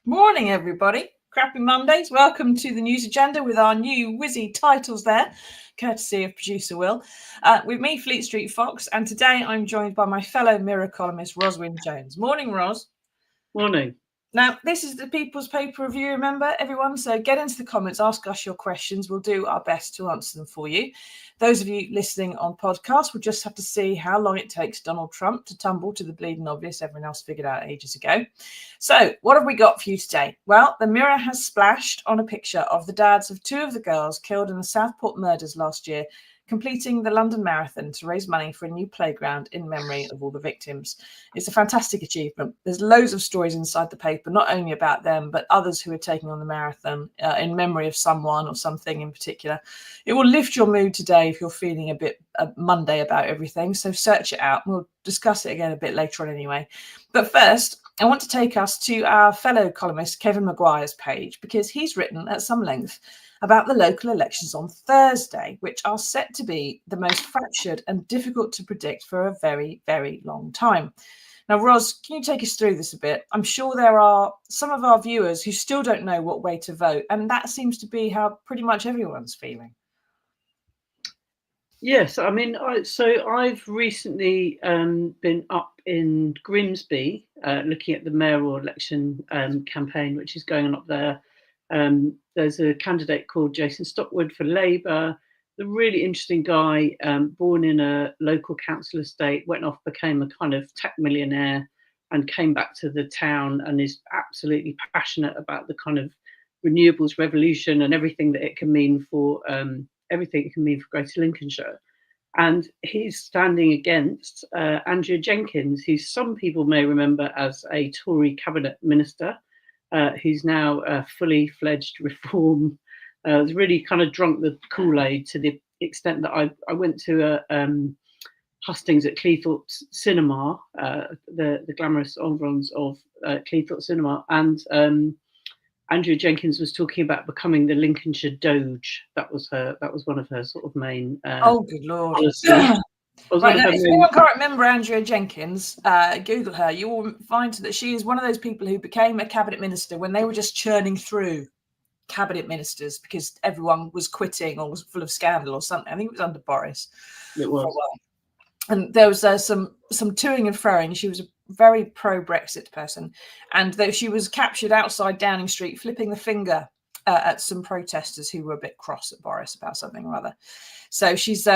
Morning, everybody. Crappy Mondays. Welcome to the news agenda with our new whizzy titles there, courtesy of producer Will. With me, Fleet Street Fox, and today I'm joined by my fellow Mirror columnist, Roswyn Jones. Morning, Ros. Morning. Now, this is the People's Paper Review, remember, everyone? So get into the comments, ask us your questions. We'll do our best to answer them for you. Those of you listening on podcast will just have to see how long it takes Donald Trump to tumble to the bleeding obvious everyone else figured out ages ago. So what have we got for you today? Well, the Mirror has splashed on a picture of the dads of two of the girls killed in the Southport murders last year, completing the London Marathon to raise money for a new playground in memory of all the victims. It's a fantastic achievement. There's loads of stories inside the paper, not only about them, but others who are taking on the marathon in memory of someone or something in particular. It will lift your mood today if you're feeling a bit Monday about everything. So search it out. We'll discuss it again a bit later on anyway. But first, I want to take us to our fellow columnist, Kevin Maguire's page, because he's written at some length about the local elections on Thursday, which are set to be the most fractured and difficult to predict for a very, very long time. Now, Ros, can you take us through this a bit? I'm sure there are some of our viewers who still don't know what way to vote, and that seems to be how pretty much everyone's feeling. Yes, I mean, I've recently been up in Grimsby looking at the mayoral election campaign, which is going on up there. There's a candidate called Jason Stockwood for Labour, the really interesting guy, born in a local council estate, went off, became a kind of tech millionaire and came back to the town and is absolutely passionate about the kind of renewables revolution and everything that it can mean for Greater Lincolnshire. And he's standing against Andrea Jenkins, who some people may remember as a Tory cabinet minister, who's now a fully fledged reform. Was really kind of drunk the Kool-Aid to the extent that I went to a hustings at Cleethorpes Cinema, the glamorous environs of Cleethorpes Cinema, and Andrea Jenkins was talking about becoming the Lincolnshire Doge. That was one of her sort of main. Oh, good Lord! Right, now, if anyone can't remember Andrea Jenkins, Google her. You will find that she is one of those people who became a cabinet minister when they were just churning through cabinet ministers because everyone was quitting or was full of scandal or something. I think it was under Boris. It was. And there was some toing and froing. She was a very pro-Brexit person, and she was captured outside Downing Street flipping the finger at some protesters who were a bit cross at Boris about something or other. So she's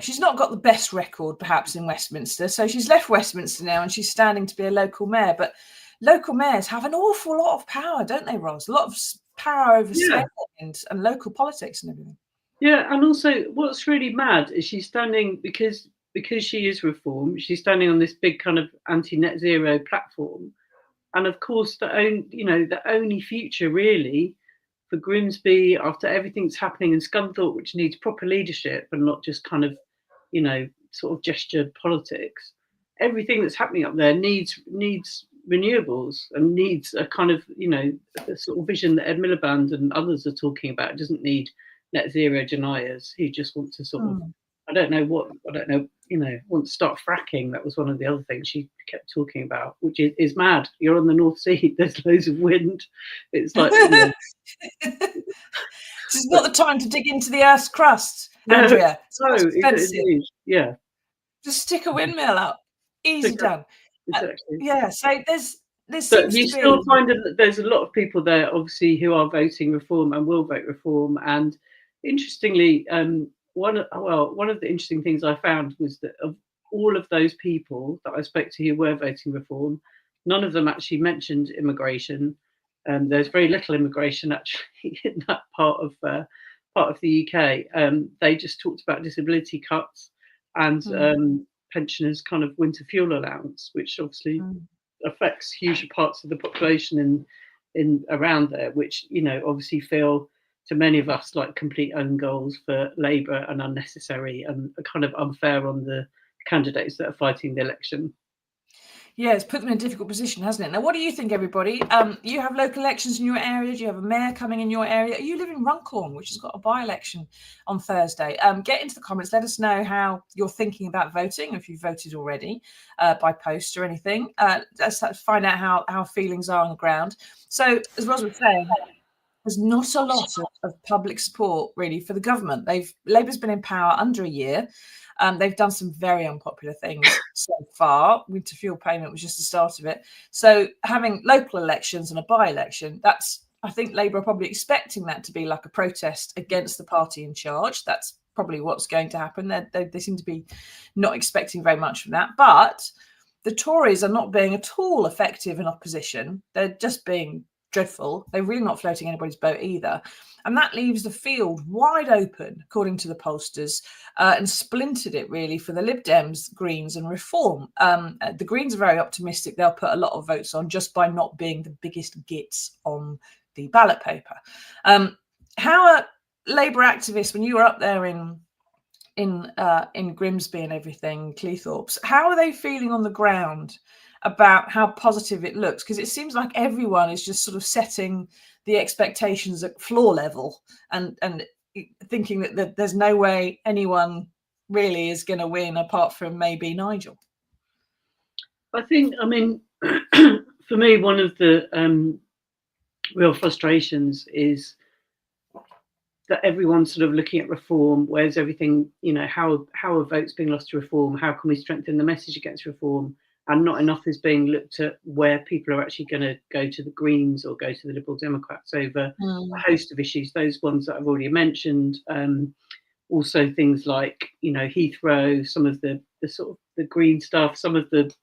she's not got the best record perhaps in Westminster. So she's left Westminster now and she's standing to be a local mayor. But local mayors have an awful lot of power, don't they, Ros? A lot of power over spending and local politics and everything. Yeah, and also what's really mad is she's standing because she is reform. She's standing on this big kind of anti-net zero platform, and of course the only future really for Grimsby after everything's happening in Scunthorpe, which needs proper leadership and not just kind of sort of gesture politics. Everything that's happening up there needs renewables and needs a kind of the sort of vision that Ed Miliband and others are talking about. It doesn't need net zero deniers who just want to sort of want to start fracking. That was one of the other things she kept talking about, which is mad. You're on the North Sea, there's loads of wind. It's like this is not the time to dig into the Earth's crust, Andrea. No, indeed. Yeah. Just stick a windmill up. Easy done. Exactly. So there's but you still find that there's a lot of people there, obviously, who are voting reform and will vote reform. And interestingly, one of the interesting things I found was that of all of those people that I spoke to who were voting reform, none of them actually mentioned immigration. there's very little immigration actually in that part of the UK. They just talked about disability cuts and pensioners' kind of winter fuel allowance, which obviously affects huge parts of the population in around there, which, you know, obviously feel to many of us like complete own goals for Labour and unnecessary and kind of unfair on the candidates that are fighting the election. Yeah, it's put them in a difficult position, hasn't it? Now, what do you think, everybody? You have local elections in your area. Do you have a mayor coming in your area? You live in Runcorn, which has got a by-election on Thursday. Get into the comments. Let us know how you're thinking about voting, if you've voted already by post or anything. Let's find out how feelings are on the ground. So, as Ros was saying, there's not a lot of public support, really, for the government. Labour's been in power under a year. They've done some very unpopular things so far. Winter fuel payment was just the start of it. So having local elections and a by-election, I think Labour are probably expecting that to be like a protest against the party in charge. That's probably what's going to happen. They seem to be not expecting very much from that. But the Tories are not being at all effective in opposition. They're just being dreadful. They're really not floating anybody's boat either. And that leaves the field wide open, according to the pollsters, and splintered it really for the Lib Dems, Greens and Reform. The Greens are very optimistic they'll put a lot of votes on just by not being the biggest gits on the ballot paper. How are Labour activists, when you were up there in Grimsby and everything, Cleethorpes, how are they feeling on the ground about how positive it looks? Because it seems like everyone is just sort of setting the expectations at floor level and thinking that there's no way anyone really is going to win apart from maybe Nigel. I mean, for me, one of the real frustrations is that everyone's sort of looking at reform. Where's everything, you know, how are votes being lost to reform? How can we strengthen the message against reform? And not enough is being looked at where people are actually going to go to the Greens or go to the Liberal Democrats over a host of issues, those ones that I've already mentioned. Also things like, you know, Heathrow, some of the sort of the green stuff, some of the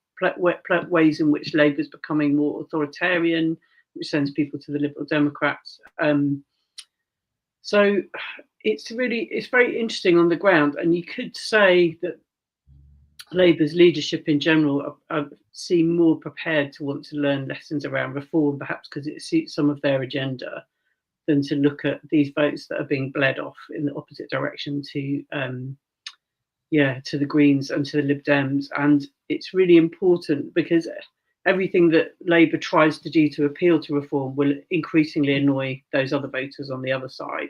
ways in which Labour is becoming more authoritarian, which sends people to the Liberal Democrats. So it's very interesting on the ground. And you could say that Labour's leadership in general seem more prepared to want to learn lessons around reform, perhaps because it suits some of their agenda, than to look at these votes that are being bled off in the opposite direction to the Greens and to the Lib Dems. And it's really important because everything that Labour tries to do to appeal to reform will increasingly annoy those other voters on the other side.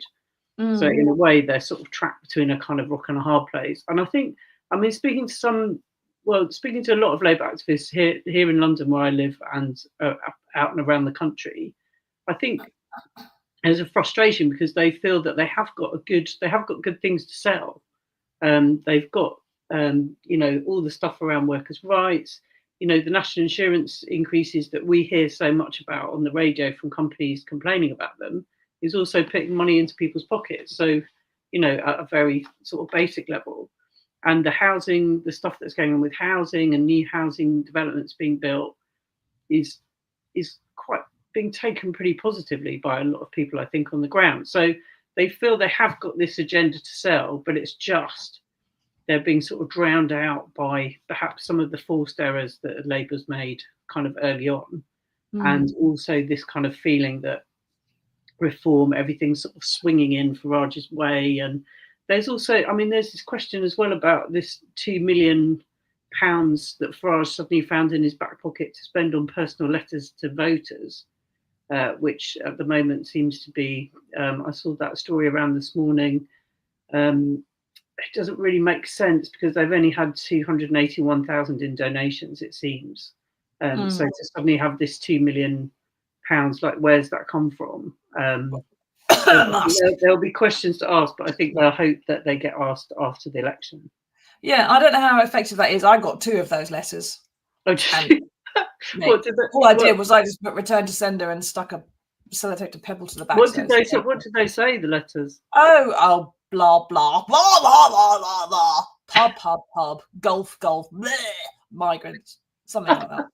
So in a way, they're sort of trapped between a kind of rock and a hard place. And I mean, speaking to a lot of Labour activists here in London, where I live, and out and around the country, I think there's a frustration because they feel that they have got good things to sell. They've got you know, all the stuff around workers' rights, you know, the national insurance increases that we hear so much about on the radio from companies complaining about them is also putting money into people's pockets. So, you know, at a very sort of basic level. And the housing, the stuff that's going on with housing and new housing developments being built is quite being taken pretty positively by a lot of people, I think, on the ground. So they feel they have got this agenda to sell, but it's just they're being sort of drowned out by perhaps some of the forced errors that Labour's made kind of early on. And also this kind of feeling that reform, everything's sort of swinging in Farage's way. And there's also, I mean, there's this question as well about this £2 million that Farage suddenly found in his back pocket to spend on personal letters to voters, which at the moment seems to be, I saw that story around this morning. It doesn't really make sense because they've only had 281,000 in donations, it seems. So to suddenly have this £2 million, like, where's that come from? There'll be questions to ask, but I think they'll hope that they get asked after the election. Yeah, I don't know how effective that is. I got 2 of those letters. Oh, all I did was I just put return to sender and stuck a sellotape pebble to the back. What did they say, the letters? Oh, blah, blah, blah, blah, blah, blah, blah. Pub, golf, bleh, migrants, something like that.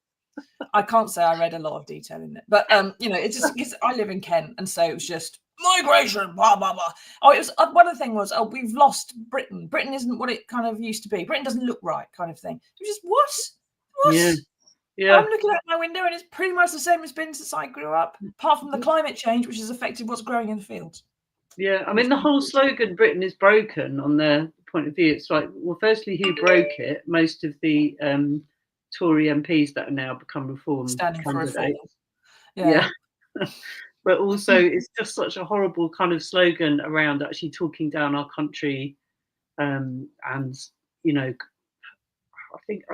I can't say I read a lot of detail in it, but it's just because I live in Kent, and so it was just migration, blah blah blah. Oh, it was one of the things was, we've lost Britain. Britain isn't what it kind of used to be. Britain doesn't look right, kind of thing. It was just what? Yeah. I'm looking out my window, and it's pretty much the same as been since I grew up, apart from the climate change, which has affected what's growing in the fields. Yeah, I mean, the whole slogan "Britain is broken" on their point of view. It's like, well, firstly, who broke it? Most of the Tory MPs that are now become Reform Standing candidates. for reform. Yeah. But also, it's just such a horrible kind of slogan around actually talking down our country, and I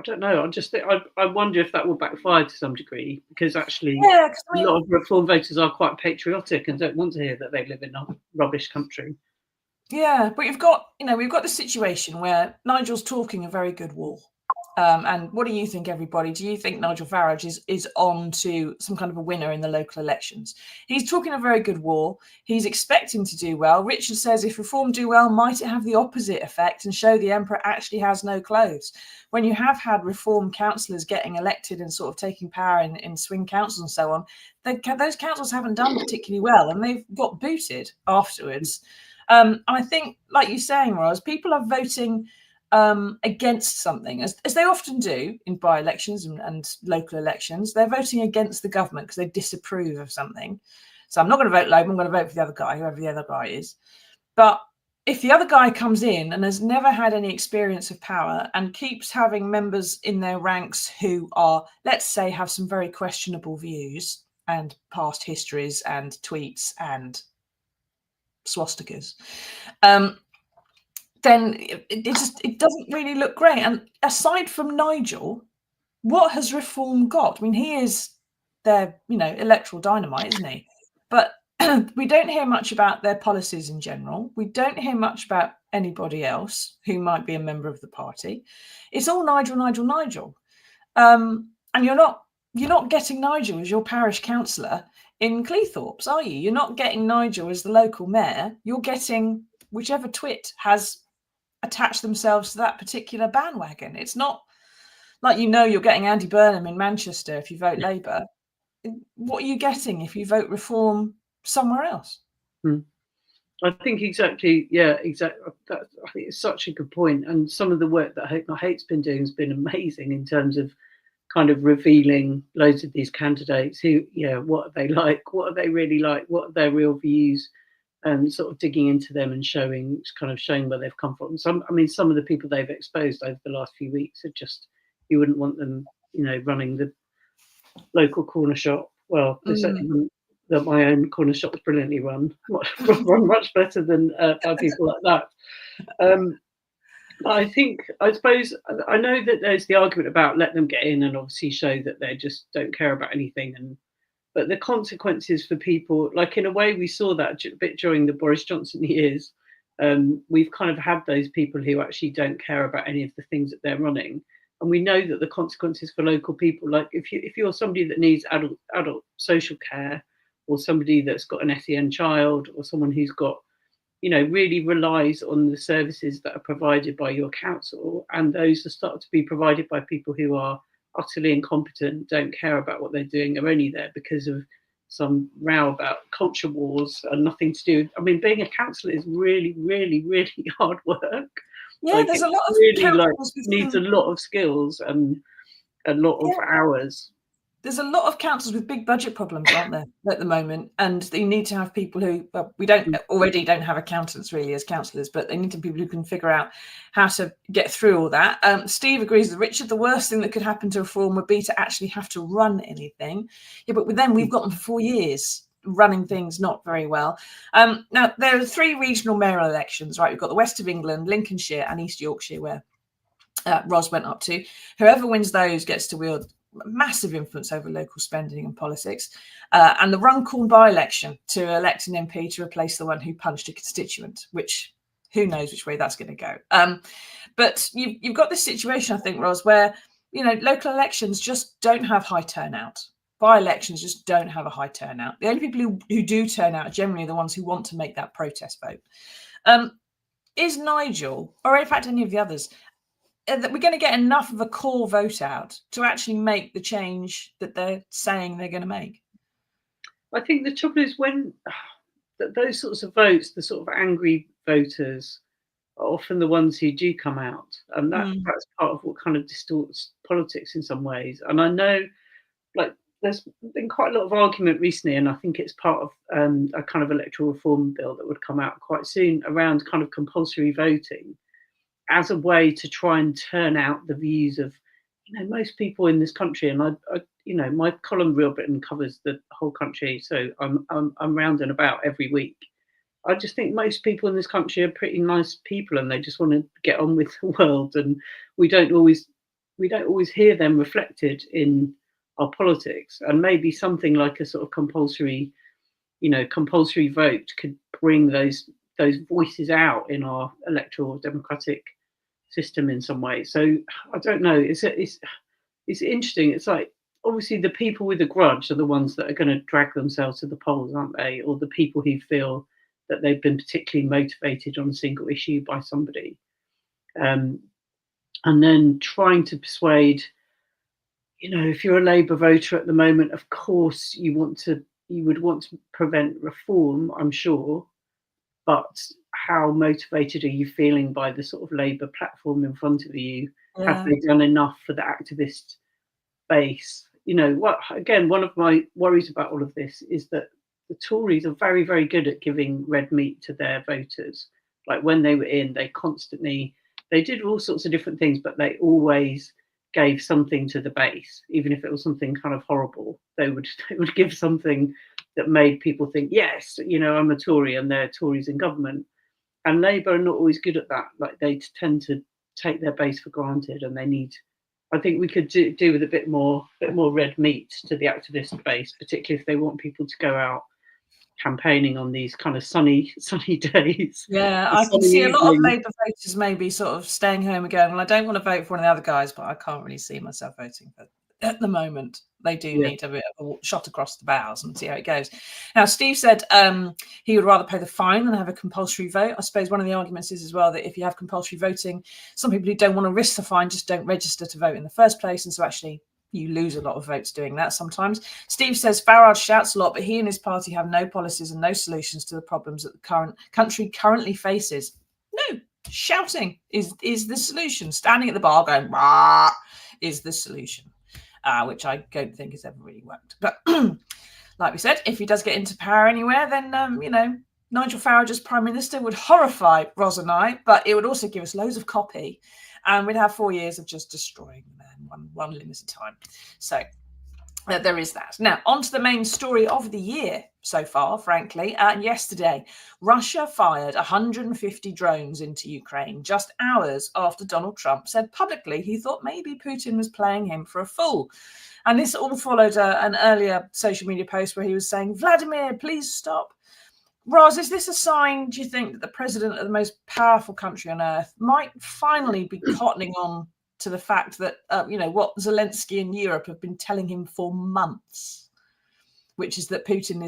don't know. I wonder if that will backfire to some degree, because actually, a lot of Reform voters are quite patriotic and don't want to hear that they live in a rubbish country. Yeah, but we've got the situation where Nigel's talking a very good wall. And what do you think, everybody? Do you think Nigel Farage is on to some kind of a winner in the local elections? He's talking a very good wall. He's expecting to do well. Richard says if Reform do well, might it have the opposite effect and show the Emperor actually has no clothes? When you have had Reform councillors getting elected and sort of taking power in swing councils and so on, those councils haven't done particularly well, and they've got booted afterwards. And I think, like you're saying, Roz, people are voting against something, as they often do in by-elections and local elections. They're voting against the government because they disapprove of something. So I'm not going to vote Labour, I'm going to vote for the other guy, whoever the other guy is. But if the other guy comes in and has never had any experience of power and keeps having members in their ranks who are, let's say, have some very questionable views and past histories and tweets and swastikas, then it doesn't really look great. And aside from Nigel, what has Reform got? I mean, he is their electoral dynamite, isn't he? But we don't hear much about their policies in general. We don't hear much about anybody else who might be a member of the party. It's all Nigel. And you're not getting Nigel as your parish councillor in Cleethorpes, are you? You're not getting Nigel as the local mayor. You're getting whichever twit has attached themselves to that particular bandwagon. It's not like you're getting Andy Burnham in Manchester if you vote Labour. What are you getting if you vote Reform somewhere else? I think exactly. Yeah, exactly. I think it's such a good point. And some of the work that Hate's been doing has been amazing in terms of kind of revealing loads of these candidates who, what are they like? What are they really like? What are their real views? And sort of digging into them and showing where they've come from. Some of the people they've exposed over the last few weeks are just, you wouldn't want them, running the local corner shop. Well, they certainly wouldn't. My own corner shop was brilliantly run much better than by people like that. I suppose I know that there's the argument about let them get in and obviously show that they just don't care about anything, but the consequences for people, like in a way we saw that a bit during the Boris Johnson years. We've kind of had those people who actually don't care about any of the things that they're running, and we know that the consequences for local people, like if you're somebody that needs adult social care, or somebody that's got an SEN child, or someone who's got really relies on the services that are provided by your council, and those are started to be provided by people who are utterly incompetent, don't care about what they're doing, are only there because of some row about culture wars and nothing to do. I mean, being a councillor is really, really, really hard work. Yeah, there's a lot of councils needs a lot of skills and a lot of hours. There's a lot of councils with big budget problems, aren't there, at the moment? And you need to have people who, we don't have accountants really as councillors, but they need to be people who can figure out how to get through all that. Steve agrees with Richard. The worst thing that could happen to Reform would be to actually have to run anything. Yeah, but with them, we've got them for 4 years running things not very well. Now, there are 3 regional mayoral elections, right? We've got the West of England, Lincolnshire and East Yorkshire, where Ros went up to. Whoever wins those gets to wield massive influence over local spending and politics, and the Runcorn by-election to elect an MP to replace the one who punched a constituent, which who knows which way that's going to go. But you've got this situation, I think, Ros, where local elections just don't have high turnout. By-elections just don't have a high turnout. The only people who do turn out are generally the ones who want to make that protest vote. Is Nigel, or in fact any of the others, that we're going to get enough of a core vote out to actually make the change that they're saying they're going to make? I think the trouble is when those sorts of votes, the sort of angry voters, are often the ones who do come out, and that's part of what kind of distorts politics in some ways. And I know, like, there's been quite a lot of argument recently, and I think it's part of a kind of electoral reform bill that would come out quite soon around kind of compulsory voting as a way to try and turn out the views of, most people in this country. And I my column Real Britain covers the whole country, so I'm round and about every week. I just think most people in this country are pretty nice people, and they just want to get on with the world. And we don't always hear them reflected in our politics. And maybe something like a sort of compulsory vote could bring those voices out in our electoral democratic system in some way. So I don't know. It's interesting. It's like, obviously the people with a grudge are the ones that are going to drag themselves to the polls, aren't they? Or the people who feel that they've been particularly motivated on a single issue by somebody. And then trying to persuade, if you're a Labour voter at the moment, of course you would want to prevent reform, I'm sure. But how motivated are you feeling by the sort of Labour platform in front of you? Yeah. Have they done enough for the activist base? Again, one of my worries about all of this is that the Tories are very, very good at giving red meat to their voters. Like when they were in, they did all sorts of different things, but they always gave something to the base, even if it was something kind of horrible. They would give something that made people think, yes, I'm a Tory and they're Tories in government. And Labour are not always good at that. Like they tend to take their base for granted, and I think we could do with a bit more red meat to the activist base, particularly if they want people to go out campaigning on these kind of sunny days. Yeah, I can see a lot of Labour voters maybe sort of staying home and going, well, I don't want to vote for one of the other guys, but I can't really see myself voting for. At the moment, they do need a bit of a shot across the bows and see how it goes. Now, Steve said he would rather pay the fine than have a compulsory vote. I suppose one of the arguments is as well that if you have compulsory voting, some people who don't want to risk the fine just don't register to vote in the first place. And so actually you lose a lot of votes doing that sometimes. Steve says Farage shouts a lot, but he and his party have no policies and no solutions to the problems that the current country currently faces. No, shouting is the solution. Standing at the bar going, "Rah," is the solution. Which I don't think has ever really worked. But like we said, if he does get into power anywhere, then, Nigel Farage as Prime Minister would horrify Ros and I, but it would also give us loads of copy. And we'd have 4 years of just destroying the man one limited time. So there is that. Now, on to the main story of the year so far, frankly. Yesterday, Russia fired 150 drones into Ukraine just hours after Donald Trump said publicly he thought maybe Putin was playing him for a fool. And this all followed an earlier social media post where he was saying, Vladimir, please stop. Roz, is this a sign, do you think, that the president of the most powerful country on earth might finally be cottoning on to the fact that, what Zelensky in Europe have been telling him for months, which is that Putin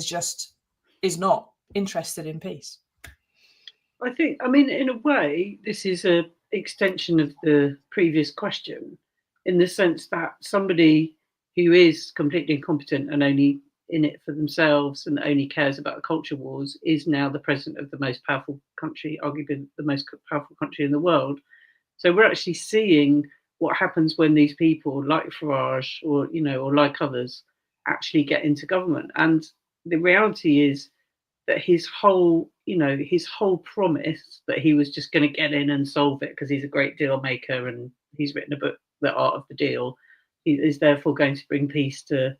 is not interested in peace? I think, in a way, this is an extension of the previous question, in the sense that somebody who is completely incompetent and only in it for themselves and only cares about the culture wars is now the president of the most powerful country, arguably the most powerful country in the world. So we're actually seeing what happens when these people like Farage or like others actually get into government. And the reality is that his whole promise that he was just going to get in and solve it because he's a great deal maker and he's written a book, The Art of the Deal, he is therefore going to bring peace to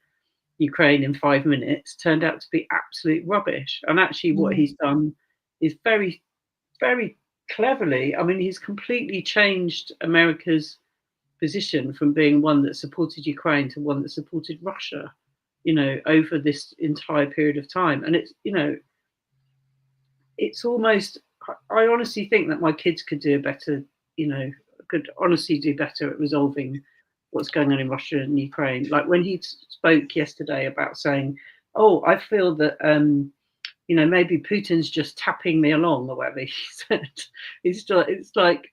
Ukraine in 5 minutes, turned out to be absolute rubbish. And actually what he's done is very, very cleverly, he's completely changed America's position from being one that supported Ukraine to one that supported Russia, over this entire period of time. And it's almost, I honestly think that my kids could do could honestly do better at resolving what's going on in Russia and Ukraine. Like when he spoke yesterday about saying, I feel that, maybe Putin's just tapping me along or whatever he said. It's like,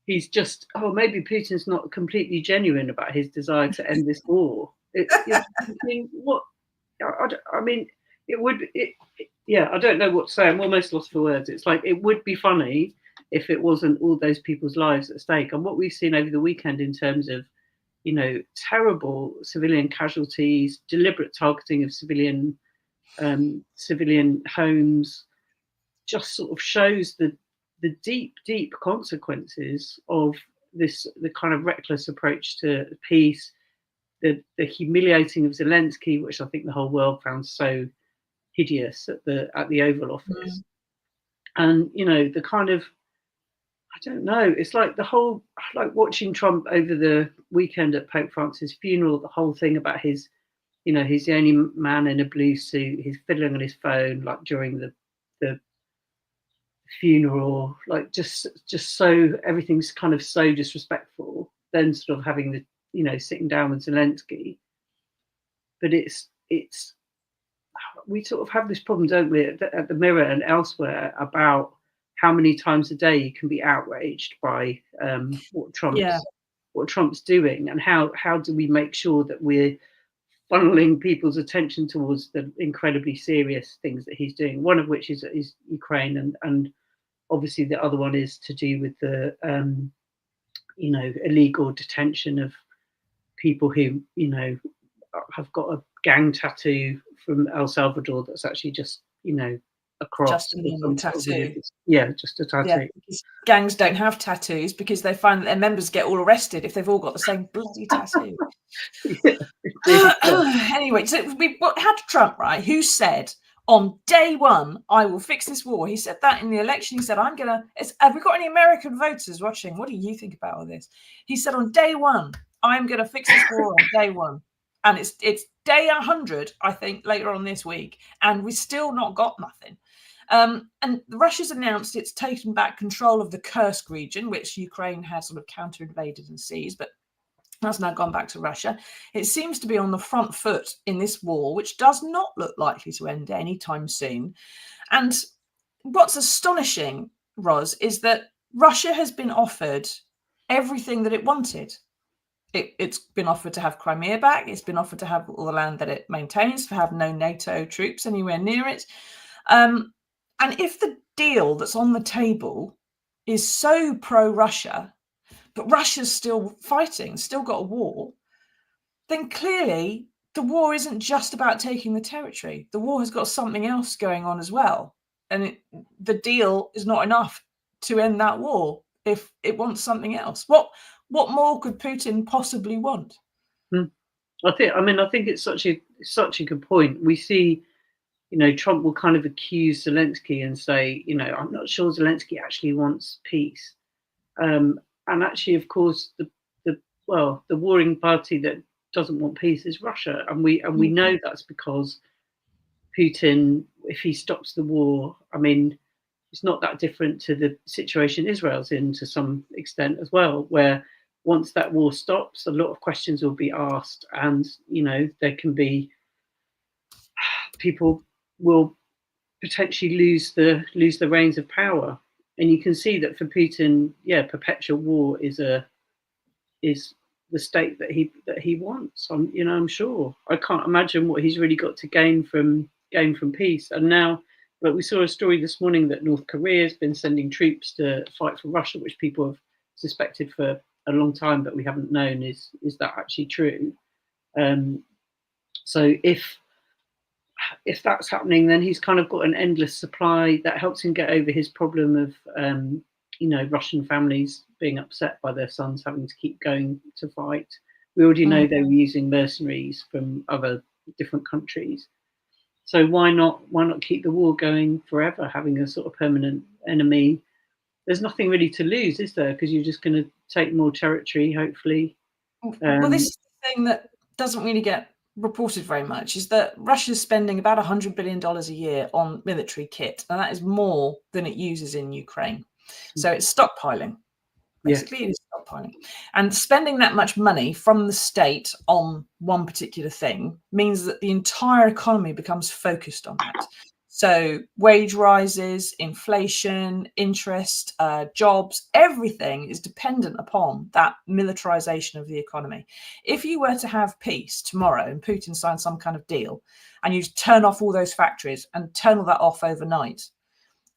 he's just, maybe Putin's not completely genuine about his desire to end this war. I mean, what? I mean, it would. Yeah, I don't know what to say. I'm almost lost for words. It's like, it would be funny if it wasn't all those people's lives at stake, and what we've seen over the weekend in terms of, terrible civilian casualties, deliberate targeting of civilian homes, just sort of shows the deep consequences of the kind of reckless approach to peace, the humiliating of Zelensky, which I think the whole world found so hideous at the Oval Office. And the kind of, I don't know, it's like like watching Trump over the weekend at Pope Francis' funeral, the whole thing about his, he's the only man in a blue suit, he's fiddling on his phone like during the funeral, like just so everything's kind of so disrespectful. Then sort of having the, sitting down with Zelensky. But it's we sort of have this problem, don't we, at the Mirror and elsewhere, about how many times a day you can be outraged by what Trump's doing, and how do we make sure that we're funneling people's attention towards the incredibly serious things that he's doing, one of which is Ukraine, and obviously the other one is to do with the illegal detention of people who have got a gang tattoo from El Salvador that's actually just a cross. Just a normal tattoo. Just a tattoo. Yeah, because gangs don't have tattoos because they find that their members get all arrested if they've all got the same bloody tattoo. Anyway, so we had Trump, right, who said on day one, I will fix this war. He said that in the election. He said, have we got any American voters watching? What do you think about all this? He said on day one, I'm going to fix this war on day one. And it's day 100, I think, later on this week. And we still not got nothing. And Russia's announced it's taken back control of the Kursk region, which Ukraine has sort of counter-invaded and seized, but that's now gone back to Russia. It seems to be on the front foot in this war, which does not look likely to end anytime soon. And what's astonishing, Ros, is that Russia has been offered everything that it wanted. It's been offered to have Crimea back. It's been offered to have all the land that it maintains, to have no NATO troops anywhere near it. And if the deal that's on the table is so pro-Russia, but Russia's still fighting, still got a war, then clearly the war isn't just about taking the territory. The war has got something else going on as well. And the deal is not enough to end that war if it wants something else. What more could Putin possibly want? I think it's such a good point. We see, Trump will kind of accuse Zelensky and say, I'm not sure Zelensky actually wants peace. And actually, of course, the warring party that doesn't want peace is Russia, and we know that's because Putin, if he stops the war, it's not that different to the situation Israel's in to some extent as well, where once that war stops, a lot of questions will be asked, and there can be people will potentially lose the reins of power, and you can see that for Putin, perpetual war is the state that he wants. I'm sure. I can't imagine what he's really got to gain from peace. And now, but we saw a story this morning that North Korea has been sending troops to fight for Russia, which people have suspected for a long time, but we haven't known is that actually true. So if that's happening, then he's kind of got an endless supply that helps him get over his problem of Russian families being upset by their sons having to keep going to fight. We already know they were using mercenaries from other different countries. So why not keep the war going forever, having a sort of permanent enemy? There's nothing really to lose, is there? Because you're just going to take more territory, hopefully. Well, this is the thing that doesn't really get reported very much, is that Russia's spending about $100 billion a year on military kit, and that is more than it uses in Ukraine. So it's stockpiling. Basically, it is stockpiling. And spending that much money from the state on one particular thing means that the entire economy becomes focused on that. So wage rises, inflation, interest, jobs, everything is dependent upon that militarization of the economy. If you were to have peace tomorrow and Putin signed some kind of deal and you turn off all those factories and turn all that off overnight,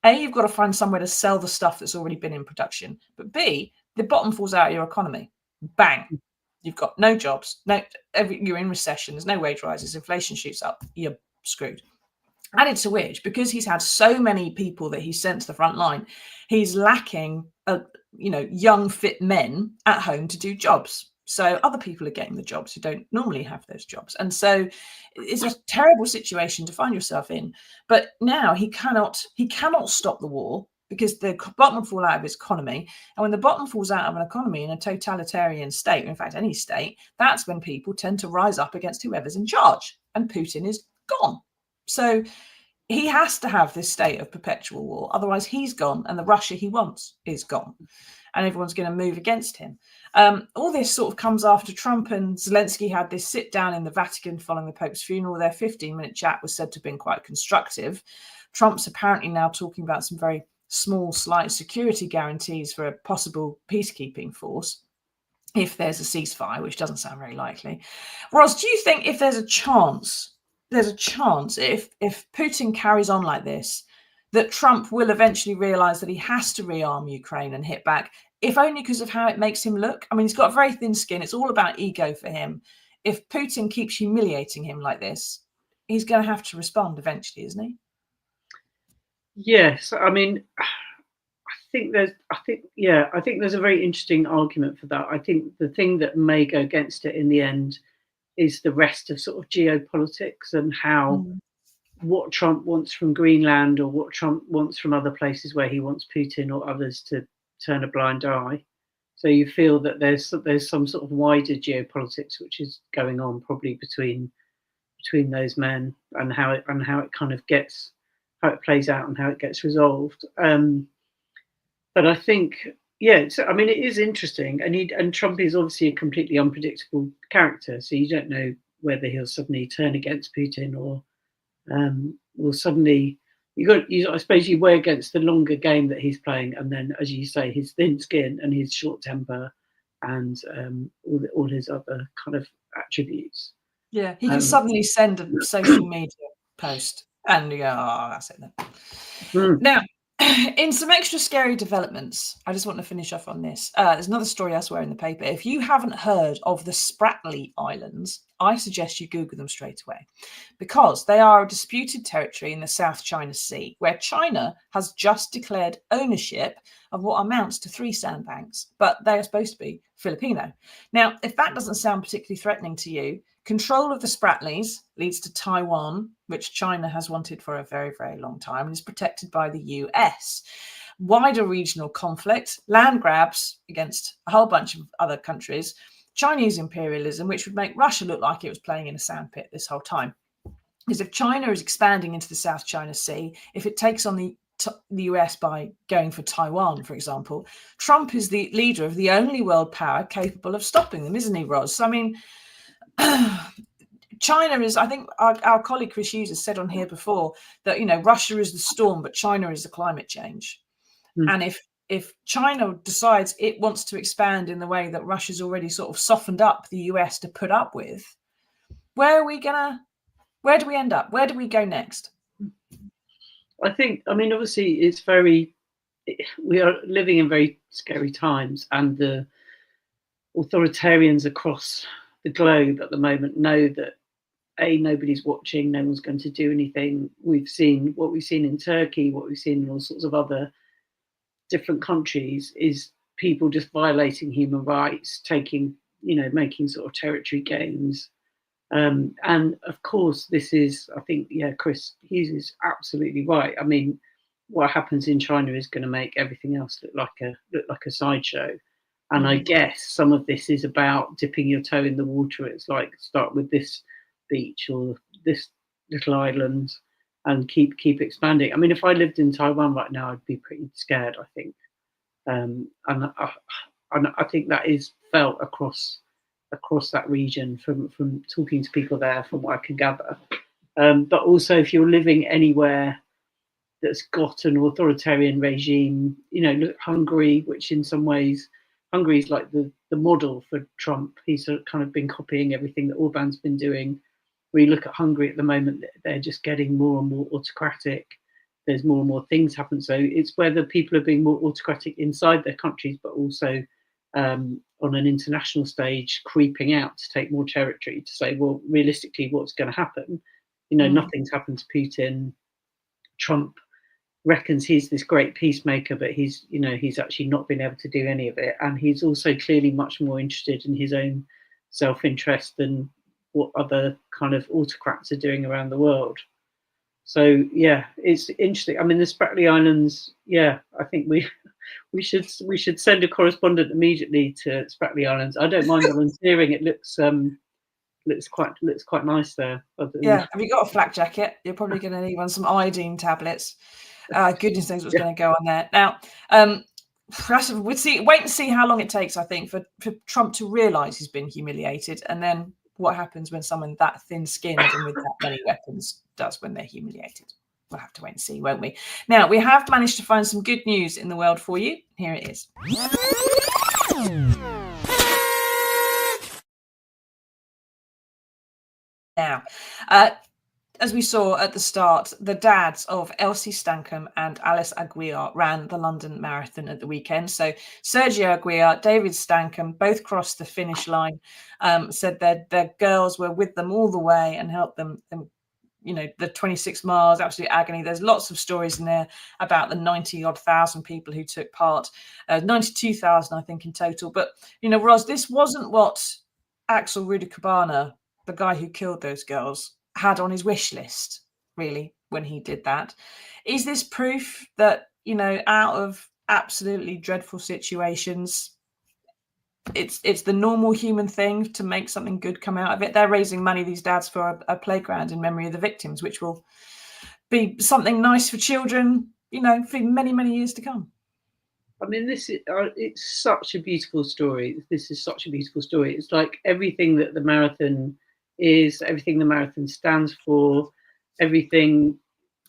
A, you've got to find somewhere to sell the stuff that's already been in production. But B, the bottom falls out of your economy. Bang. You've got no jobs. You're in recession. There's no wage rises. Inflation shoots up. You're screwed. Added to which, because he's had so many people that he's sent to the front line, he's lacking, young, fit men at home to do jobs. So other people are getting the jobs who don't normally have those jobs. And so it's a terrible situation to find yourself in. But now he cannot stop the war because the bottom will fall out of his economy. And when the bottom falls out of an economy in a totalitarian state, in fact, any state, that's when people tend to rise up against whoever's in charge. And Putin is gone. So he has to have this state of perpetual war. Otherwise, he's gone and the Russia he wants is gone. And everyone's going to move against him. All this sort of comes after Trump and Zelensky had this sit down in the Vatican following the Pope's funeral. Their 15-minute chat was said to have been quite constructive. Trump's apparently now talking about some very small, slight security guarantees for a possible peacekeeping force if there's a ceasefire, which doesn't sound very likely. Roz, do you think if there's a chance if Putin carries on like this, that Trump will eventually realize that he has to rearm Ukraine and hit back, if only because of how it makes him look? I mean, he's got a very thin skin. It's all about ego for him. If Putin keeps humiliating him like this, he's going to have to respond eventually, isn't he? Yes. I mean, I think there's a very interesting argument for that. I think the thing that may go against it in the end is the rest of sort of geopolitics and how what Trump wants from Greenland or what Trump wants from other places where he wants Putin or others to turn a blind eye. So you feel that there's some sort of wider geopolitics which is going on probably between those men and how it kind of gets, how it plays out and how it gets resolved. But I think, it is interesting, and Trump is obviously a completely unpredictable character, so you don't know whether he'll suddenly turn against Putin or will suddenly. I suppose you weigh against the longer game that he's playing, and then, as you say, his thin skin and his short temper, and all his other kind of attributes. Yeah, he can suddenly send a social media post, and you go, "Oh, that's it then." Now, in some extra scary developments, I just want to finish off on this. There's another story elsewhere in the paper. If you haven't heard of the Spratley Islands, I suggest you Google them straight away, because they are a disputed territory in the South China Sea, where China has just declared ownership of what amounts to 3 sandbanks, but they are supposed to be Filipino. Now, if that doesn't sound particularly threatening to you, control of the Spratleys leads to Taiwan, which China has wanted for a very, very long time and is protected by the US. Wider regional conflict, land grabs against a whole bunch of other countries, Chinese imperialism, which would make Russia look like it was playing in a sandpit this whole time. Because if China is expanding into the South China Sea, if it takes on the US by going for Taiwan, for example, Trump is the leader of the only world power capable of stopping them, isn't he, Roz? I mean, China is, I think our colleague Chris Hughes has said on here before that, Russia is the storm, but China is the climate change. And if China decides it wants to expand in the way that Russia's already sort of softened up the US to put up with, where do we end up? Where do we go next? Obviously we are living in very scary times, and the authoritarians across the globe at the moment know that nobody's watching, no one's going to do anything. We've seen what we've seen in Turkey, what we've seen in all sorts of other different countries is people just violating human rights, making sort of territory gains. And of course, this is, I think, Chris Hughes is absolutely right. I mean, what happens in China is going to make everything else look like a sideshow. And I guess some of this is about dipping your toe in the water. It's like start with this beach or this little island and keep expanding. I mean, if I lived in Taiwan right now, I'd be pretty scared, I think. And I think that is felt across that region from talking to people there, from what I can gather. But also, if you're living anywhere that's got an authoritarian regime. Look at Hungary, which in some ways, Hungary is like the model for Trump. He's kind of been copying everything that Orban's been doing. When you look at Hungary at the moment, they're just getting more and more autocratic. There's more and more things happen. So it's whether people are being more autocratic inside their countries, but also on an international stage, creeping out to take more territory, to say, well, realistically, what's going to happen? Nothing's happened to Putin. Trump reckons he's this great peacemaker, but he's actually not been able to do any of it. And he's also clearly much more interested in his own self-interest than what other kind of autocrats are doing around the world. So yeah, it's interesting. I mean, the Spratley Islands. Yeah, I think we should send a correspondent immediately to Spratley Islands. I don't mind volunteering. It looks quite nice there. Yeah, have you got a flak jacket? You're probably going to need some iodine tablets. Goodness knows what's going to go on there. Now, wait and see how long it takes, I think, for Trump to realise he's been humiliated, and then what happens when someone that thin-skinned and with that many weapons does when they're humiliated. We'll have to wait and see, won't we? Now, we have managed to find some good news in the world for you. Here it is. Now, as we saw at the start, the dads of Elsie Stankham and Alice Aguiar ran the London Marathon at the weekend. So Sergio Aguiar, David Stankham both crossed the finish line, said their girls were with them all the way and helped them the 26 miles, absolute agony. There's lots of stories in there about the 90-odd thousand people who took part, 92,000, I think, in total. But, Ros, this wasn't what Axel Rudikabana, the guy who killed those girls, had on his wish list, really, when he did that. Is this proof that, out of absolutely dreadful situations, it's the normal human thing to make something good come out of it? They're raising money, these dads, for a playground in memory of the victims, which will be something nice for children, for many, many years to come. I mean, it's such a beautiful story. This is such a beautiful story. It's like everything that the marathon is, everything the marathon stands for, everything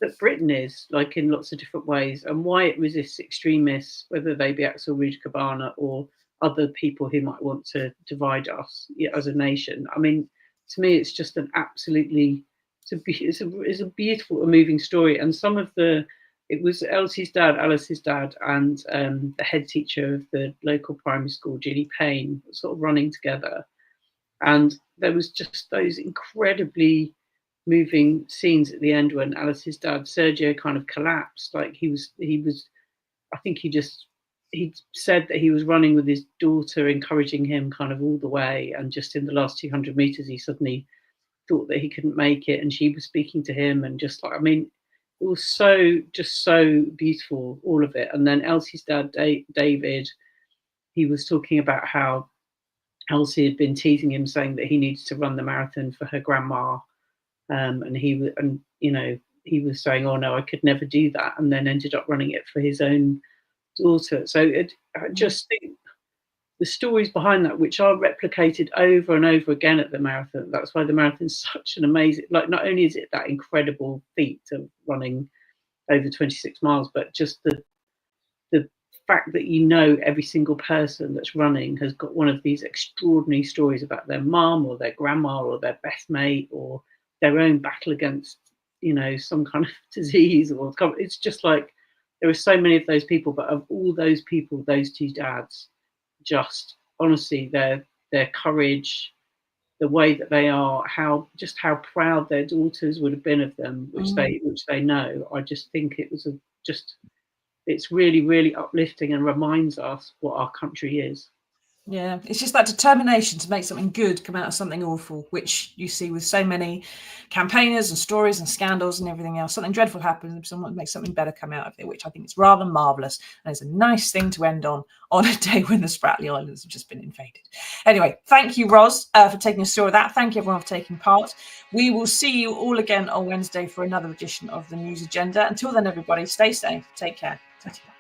that Britain is, like, in lots of different ways, and why it resists extremists, whether they be Axel Rudikabana or other people who might want to divide us as a nation. I mean, to me, it's just an absolutely, it's a beautiful, a moving story. And it was Elsie's dad, Alice's dad, and the head teacher of the local primary school, Ginny Payne, sort of running together. And there was just those incredibly moving scenes at the end when Alice's dad, Sergio, kind of collapsed. Like he was, I think he said that he was running with his daughter, encouraging him kind of all the way. And just in the last 200 meters, he suddenly thought that he couldn't make it. And she was speaking to him, and just like, I mean, it was so beautiful, all of it. And then Elsie's dad, David, he was talking about how Elsie had been teasing him, saying that he needed to run the marathon for her grandma, and he was saying, "Oh no, I could never do that," and then ended up running it for his own daughter. So I just think the stories behind that, which are replicated over and over again at the marathon. That's why the marathon is such an amazing. Like, not only is it that incredible feat of running over 26 miles, but just the fact that every single person that's running has got one of these extraordinary stories about their mum or their grandma or their best mate or their own battle against some kind of disease, or it's just like there are so many of those people. But of all those people, those two dads, just honestly, their courage, the way that they are, how proud their daughters would have been of them, which they know. I just think it was it's really, really uplifting and reminds us what our country is. Yeah, it's just that determination to make something good come out of something awful, which you see with so many campaigners and stories and scandals and everything else. Something dreadful happens and someone makes something better come out of it, which I think is rather marvellous. And it's a nice thing to end on a day when the Spratley Islands have just been invaded. Anyway, thank you, Ros, for taking us through that. Thank you, everyone, for taking part. We will see you all again on Wednesday for another edition of the News Agenda. Until then, everybody, stay safe. Take care. Ta-ta.